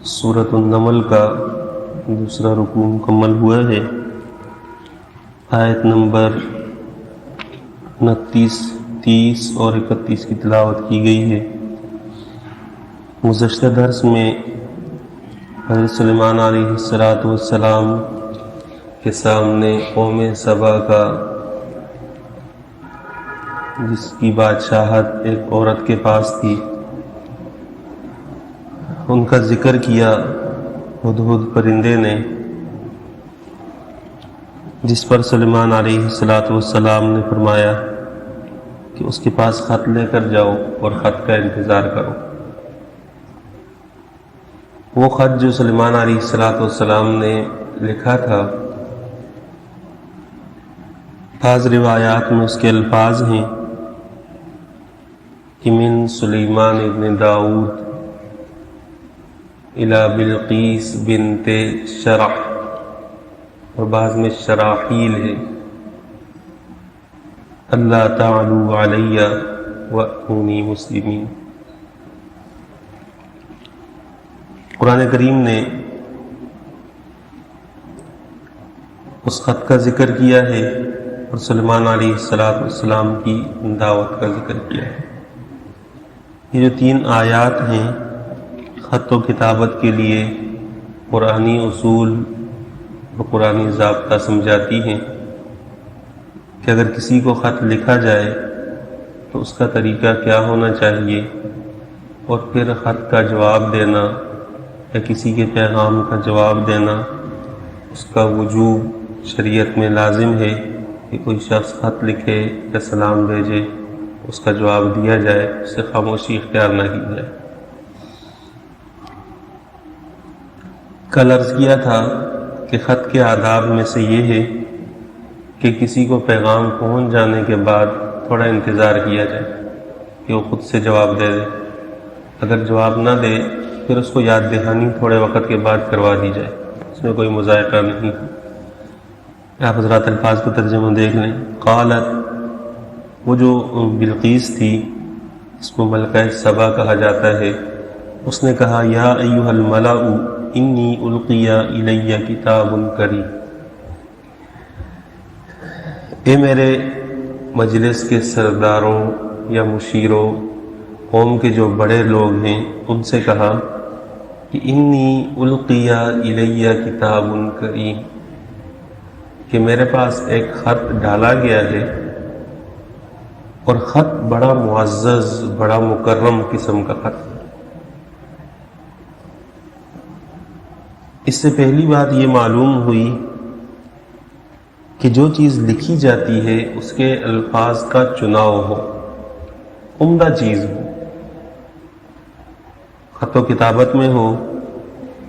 سورۃ النمل کا دوسرا رکوع مکمل ہوا ہے۔ آیت نمبر 29، 30 اور 31 کی تلاوت کی گئی ہے۔ گزشتہ درس میں حضرت سلیمان علیہ السلام کے سامنے قوم سبا کا، جس کی بادشاہت ایک عورت کے پاس تھی، ان کا ذکر کیا ہدہد پرندے نے، جس پر سلیمان علیہ السلام نے فرمایا کہ اس کے پاس خط لے کر جاؤ اور خط کا انتظار کرو۔ وہ خط جو سلیمان علیہ السلام نے لکھا تھا، بعض روایات میں اس کے الفاظ ہیں کہ من سلیمان ابن داؤد الی بلقیس بنت شرح، اور بعض میں شراحیل ہے، اللہ تعالوا علی وأتونی مسلمین۔ قرآن کریم نے اس خط کا ذکر کیا ہے اور سلیمان علیہ السلام کی دعوت کا ذکر کیا ہے۔ یہ جو 3 آیات ہیں، خط و کتابت کے لیے قرآنی اصول اور قرآنی ضابطہ سمجھاتی ہیں کہ اگر کسی کو خط لکھا جائے تو اس کا طریقہ کیا ہونا چاہیے، اور پھر خط کا جواب دینا یا کسی کے پیغام کا جواب دینا، اس کا وجوب شریعت میں لازم ہے کہ کوئی شخص خط لکھے یا سلام بھیجے، اس کا جواب دیا جائے، اس سے خاموشی اختیار نہ کی جائے۔ کل عرض کیا تھا کہ خط کے آداب میں سے یہ ہے کہ کسی کو پیغام پہنچ جانے کے بعد تھوڑا انتظار کیا جائے کہ وہ خود سے جواب دے دے۔ اگر جواب نہ دے پھر اس کو یاد دہانی تھوڑے وقت کے بعد کروا دی جائے، اس میں کوئی مذائقہ نہیں۔ آپ حضرات الفاظ کو ترجمہ دیکھ لیں۔ قالت، وہ جو بلقیس تھی، اس کو ملکہ سبا کہا جاتا ہے، اس نے کہا یا ایھا الملأ انی القی الی کتاب کریم، اے میرے مجلس کے سرداروں یا مشیروں، قوم کے جو بڑے لوگ ہیں، ان سے کہا کہ انی القی الی کتاب کریم، کہ میرے پاس ایک خط ڈالا گیا ہے، اور خط بڑا معزز، بڑا مکرم قسم کا خط ہے۔ اس سے پہلی بات یہ معلوم ہوئی کہ جو چیز لکھی جاتی ہے اس کے الفاظ کا چناؤ ہو، عمدہ چیز ہو، خط و کتابت میں ہو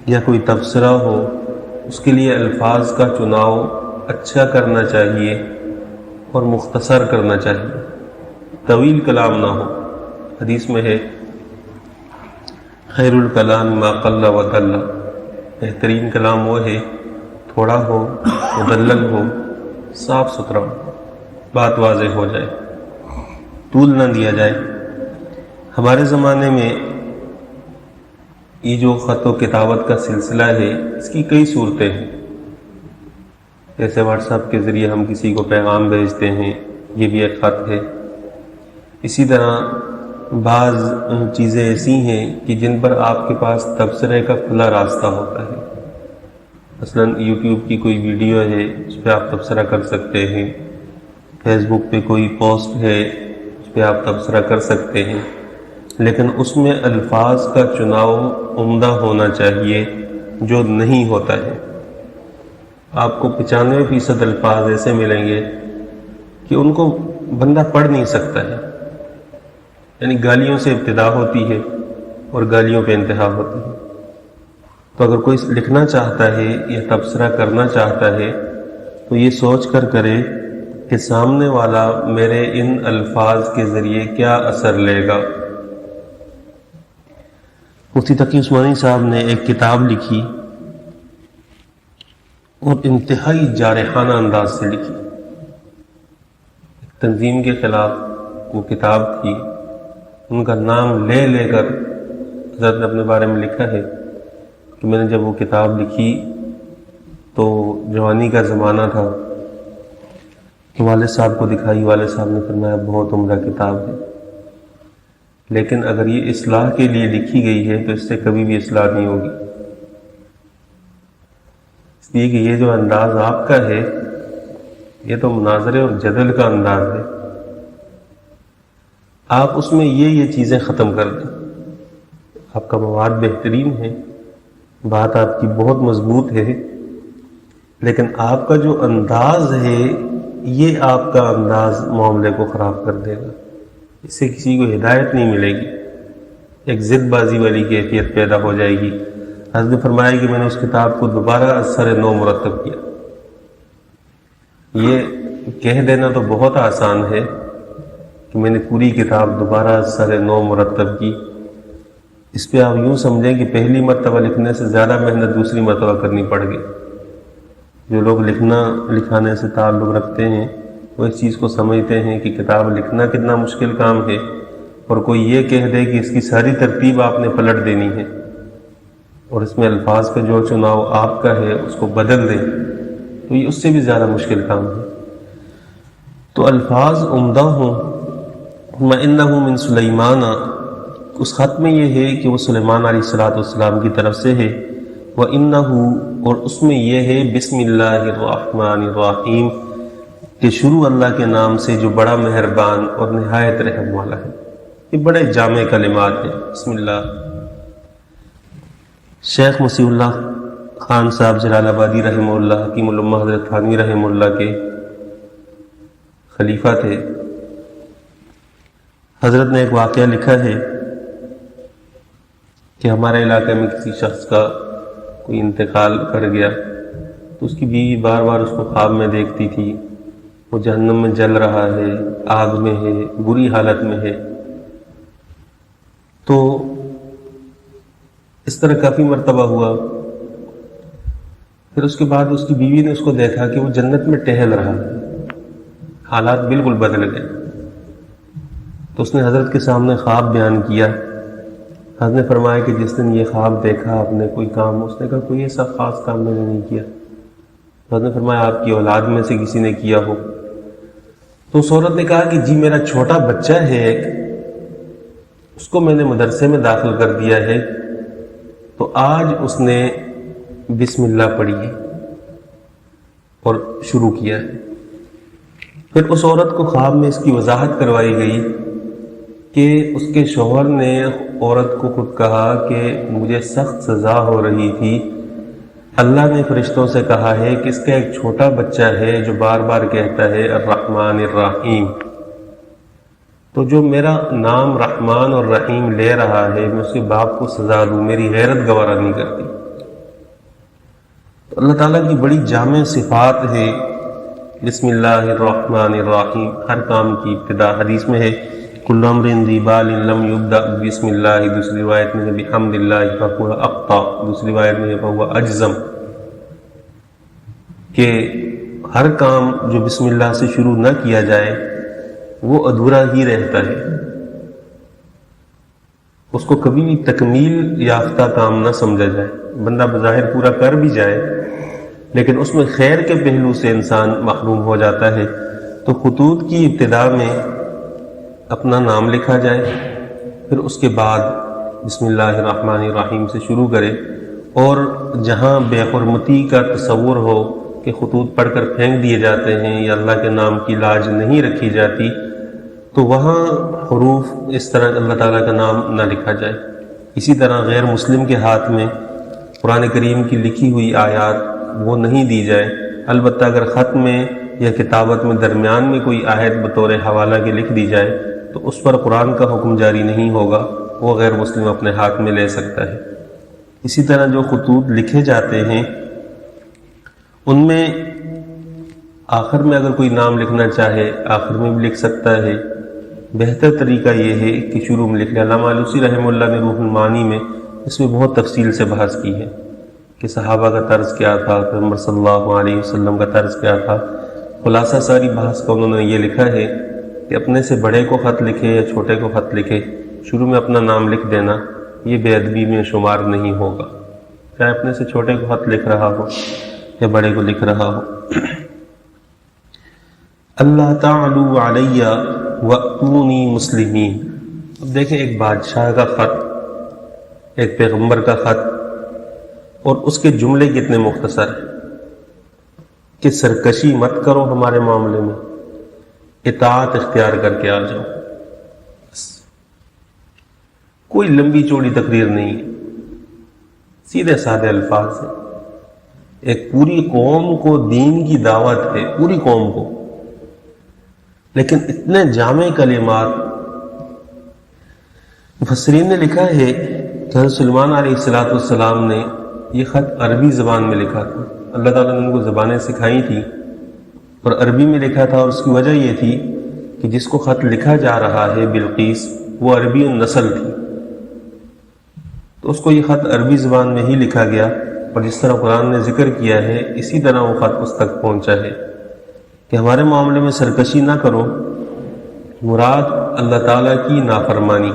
یا کوئی تبصرہ ہو، اس کے لیے الفاظ کا چناؤ اچھا کرنا چاہیے اور مختصر کرنا چاہیے، طویل کلام نہ ہو۔ حدیث میں ہے خیر الکلام ما قل و دل، بہترین کلام وہ ہے تھوڑا ہو، مدلل ہو، صاف ستھرا ہو، بات واضح ہو جائے، طول نہ دیا جائے۔ ہمارے زمانے میں یہ جو خط و کتابت کا سلسلہ ہے، اس کی کئی صورتیں ہیں۔ جیسے واٹس ایپ کے ذریعے ہم کسی کو پیغام بھیجتے ہیں، یہ بھی ایک خط ہے۔ اسی طرح بعض چیزیں ایسی ہیں کہ جن پر آپ کے پاس تبصرے کا کھلا راستہ ہوتا ہے۔ مثلا یوٹیوب کی کوئی ویڈیو ہے، اس پہ آپ تبصرہ کر سکتے ہیں، فیس بک پہ کوئی پوسٹ ہے، اس پہ آپ تبصرہ کر سکتے ہیں، لیکن اس میں الفاظ کا چناؤ عمدہ ہونا چاہیے، جو نہیں ہوتا ہے۔ آپ کو 95% الفاظ ایسے ملیں گے کہ ان کو بندہ پڑھ نہیں سکتا ہے، یعنی گالیوں سے ابتدا ہوتی ہے اور گالیوں پہ انتہا ہوتی ہے۔ تو اگر کوئی لکھنا چاہتا ہے یا تبصرہ کرنا چاہتا ہے تو یہ سوچ کر کرے کہ سامنے والا میرے ان الفاظ کے ذریعے کیا اثر لے گا۔ مفتی تقی عثمانی صاحب نے ایک کتاب لکھی اور انتہائی جارحانہ انداز سے لکھی، تنظیم کے خلاف وہ کتاب تھی، ان کا نام لے لے کر حضرت نے اپنے بارے میں لکھا ہے کہ میں نے جب وہ کتاب لکھی تو جوانی کا زمانہ تھا، تو والد صاحب کو دکھائی، والد صاحب نے فرمایا بہت عمدہ کتاب ہے، لیکن اگر یہ اصلاح کے لیے لکھی گئی ہے تو اس سے کبھی بھی اصلاح نہیں ہوگی، اس لیے کہ یہ جو انداز آپ کا ہے یہ تو مناظرے اور جدل کا انداز ہے، آپ اس میں یہ چیزیں ختم کر دیں۔ آپ کا مواد بہترین ہے، بات آپ کی بہت مضبوط ہے، لیکن آپ کا جو انداز ہے یہ آپ کا انداز معاملے کو خراب کر دے گا، اس سے کسی کو ہدایت نہیں ملے گی، ایک ضد بازی والی کیفیت پیدا ہو جائے گی۔ حضرت نے فرمایا کہ میں نے اس کتاب کو دوبارہ از سر نو مرتب کیا۔ یہ کہہ دینا تو بہت آسان ہے کہ میں نے پوری کتاب دوبارہ از سر نو مرتب کی، اس پہ آپ یوں سمجھیں کہ پہلی مرتبہ لکھنے سے زیادہ محنت دوسری مرتبہ کرنی پڑ گئی۔ جو لوگ لکھانے سے تعلق رکھتے ہیں وہ اس چیز کو سمجھتے ہیں کہ کتاب لکھنا کتنا مشکل کام ہے، اور کوئی یہ کہہ دے کہ اس کی ساری ترتیب آپ نے پلٹ دینی ہے اور اس میں الفاظ کا جو چناؤ آپ کا ہے اس کو بدل دیں، تو یہ اس سے بھی زیادہ مشکل کام ہے۔ تو الفاظ عمدہ ہوں، وَإِنَّهُ مِن سُلَيْمَانَ، اس خط میں یہ ہے کہ وہ سلیمان علیہ السلام کی طرف سے ہے، وَإِنَّهُ، اور اس میں یہ ہے بسم اللہ الرحمن الرحیم، کہ شروع اللہ کے نام سے جو بڑا مہربان اور نہایت رحم والا ہے۔ یہ بڑے جامع کلمات ہیں، بسم اللہ۔ شیخ مسیح اللہ خان صاحب جلال آبادی رحمہ اللہ، حکیم الامہ حضرت تھانوی رحمہ اللہ کے خلیفہ تھے۔ حضرت نے ایک واقعہ لکھا ہے کہ ہمارے علاقے میں کسی شخص کا کوئی انتقال کر گیا تو اس کی بیوی بار بار اس کو خواب میں دیکھتی تھی، وہ جہنم میں جل رہا ہے، آگ میں ہے، بری حالت میں ہے۔ تو اس طرح کافی مرتبہ ہوا۔ پھر اس کے بعد اس کی بیوی نے اس کو دیکھا کہ وہ جنت میں ٹہل رہا ہے، حالات بالکل بدل گئے۔ تو اس نے حضرت کے سامنے خواب بیان کیا۔ حضرت نے فرمایا کہ جس دن یہ خواب دیکھا آپ نے کوئی کام، اس نے کہا کوئی ایسا خاص کام میں نے نہیں کیا۔ حضرت نے فرمایا آپ کی اولاد میں سے کسی نے کیا ہو؟ تو اس عورت نے کہا کہ جی میرا چھوٹا بچہ ہے ایک، اس کو میں نے مدرسے میں داخل کر دیا ہے، تو آج اس نے بسم اللہ پڑھی ہے اور شروع کیا ہے۔ پھر اس عورت کو خواب میں اس کی وضاحت کروائی گئی کہ اس کے شوہر نے عورت کو خود کہا کہ مجھے سخت سزا ہو رہی تھی، اللہ نے فرشتوں سے کہا ہے کہ اس کا ایک چھوٹا بچہ ہے جو بار بار کہتا ہے الرحمن الرحیم، تو جو میرا نام رحمان اور رحیم لے رہا ہے میں اس کے باپ کو سزا دوں، میری غیرت گوارا نہیں کرتی۔ تو اللہ تعالیٰ کی بڑی جامع صفات ہے بسم اللہ الرحمن الرحیم، ہر کام کی ابتدا۔ حدیث میں ہے کل امر ذی بال لم یبدأ بسم اللہ، دوسری روایت میں ہے بحمد اللہ فہو اقطع، دوسری روایت میں ہے فہو اجزم، کہ ہر کام جو بسم اللہ سے شروع نہ کیا جائے وہ ادھورا ہی رہتا ہے، اس کو کبھی بھی تکمیل یافتہ کام نہ سمجھا جائے۔ بندہ بظاہر پورا کر بھی جائے لیکن اس میں خیر کے پہلو سے انسان محروم ہو جاتا ہے۔ تو خطوط کی ابتدا میں اپنا نام لکھا جائے، پھر اس کے بعد بسم اللہ الرحمن الرحیم سے شروع کرے، اور جہاں بے حرمتی کا تصور ہو کہ خطوط پڑھ کر پھینک دیے جاتے ہیں یا اللہ کے نام کی لاج نہیں رکھی جاتی، تو وہاں حروف اس طرح اللہ تعالیٰ کا نام نہ لکھا جائے۔ اسی طرح غیر مسلم کے ہاتھ میں قرآن کریم کی لکھی ہوئی آیات وہ نہیں دی جائے، البتہ اگر خط میں یا کتابت میں درمیان میں کوئی آیت بطور حوالہ کے لکھ دی جائے تو اس پر قرآن کا حکم جاری نہیں ہوگا، وہ غیر مسلم اپنے ہاتھ میں لے سکتا ہے۔ اسی طرح جو خطوط لکھے جاتے ہیں ان میں آخر میں اگر کوئی نام لکھنا چاہے آخر میں بھی لکھ سکتا ہے، بہتر طریقہ یہ ہے کہ شروع میں لکھ لے۔ علامہ آلوسی رحمہ اللہ نے روح المعانی میں اس میں بہت تفصیل سے بحث کی ہے کہ صحابہ کا طرز کیا تھا، پیغمبر صلی اللہ علیہ وسلم کا طرز کیا تھا۔ خلاصہ ساری بحث کا انہوں نے یہ لکھا ہے کہ اپنے سے بڑے کو خط لکھے یا چھوٹے کو خط لکھے، شروع میں اپنا نام لکھ دینا یہ بے ادبی میں شمار نہیں ہوگا۔ چاہے اپنے سے چھوٹے کو خط لکھ رہا ہو یا بڑے کو لکھ رہا ہو. اللہ تعالی علیہ واتونی مسلمین. اب دیکھیں ایک بادشاہ کا خط، ایک پیغمبر کا خط، اور اس کے جملے کتنے مختصر ہیں کہ سرکشی مت کرو ہمارے معاملے میں، اطاعت اختیار کر کے آ جاؤ. بس کوئی لمبی چوڑی تقریر نہیں ہے، سیدھے سادے الفاظ ہیں. ایک پوری قوم کو دین کی دعوت ہے، پوری قوم کو، لیکن اتنے جامع کلمات. مفسرین نے لکھا ہے کہ حضرت سلیمان علیہ السلام نے یہ خط عربی زبان میں لکھا تھا. اللہ تعالیٰ نے ان کو زبانیں سکھائی تھی اور عربی میں لکھا تھا، اور اس کی وجہ یہ تھی کہ جس کو خط لکھا جا رہا ہے بلقیس وہ عربی النسل تھی، تو اس کو یہ خط عربی زبان میں ہی لکھا گیا. اور جس طرح قرآن نے ذکر کیا ہے اسی طرح وہ خط اس تک پہنچا ہے کہ ہمارے معاملے میں سرکشی نہ کرو. مراد اللہ تعالیٰ کی نافرمانی،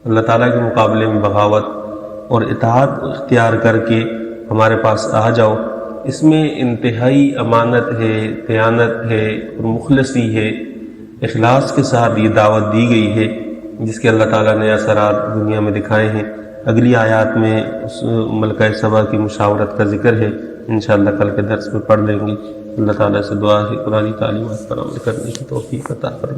اللہ تعالیٰ کے مقابلے میں بغاوت، اور اطاعت اختیار کر کے ہمارے پاس آ جاؤ. اس میں انتہائی امانت ہے، دیانت ہے اور مخلصی ہے، اخلاص کے ساتھ یہ دعوت دی گئی ہے جس کے اللہ تعالیٰ نے اثرات دنیا میں دکھائے ہیں. اگلی آیات میں اس ملکہ سبا کی مشاورت کا ذکر ہے، انشاءاللہ کل کے درس میں پڑھ لیں گے. اللہ تعالیٰ سے دعا ہے قرآن تعلیمات پر عمل کرنے کی توفیق عطا فرمائے.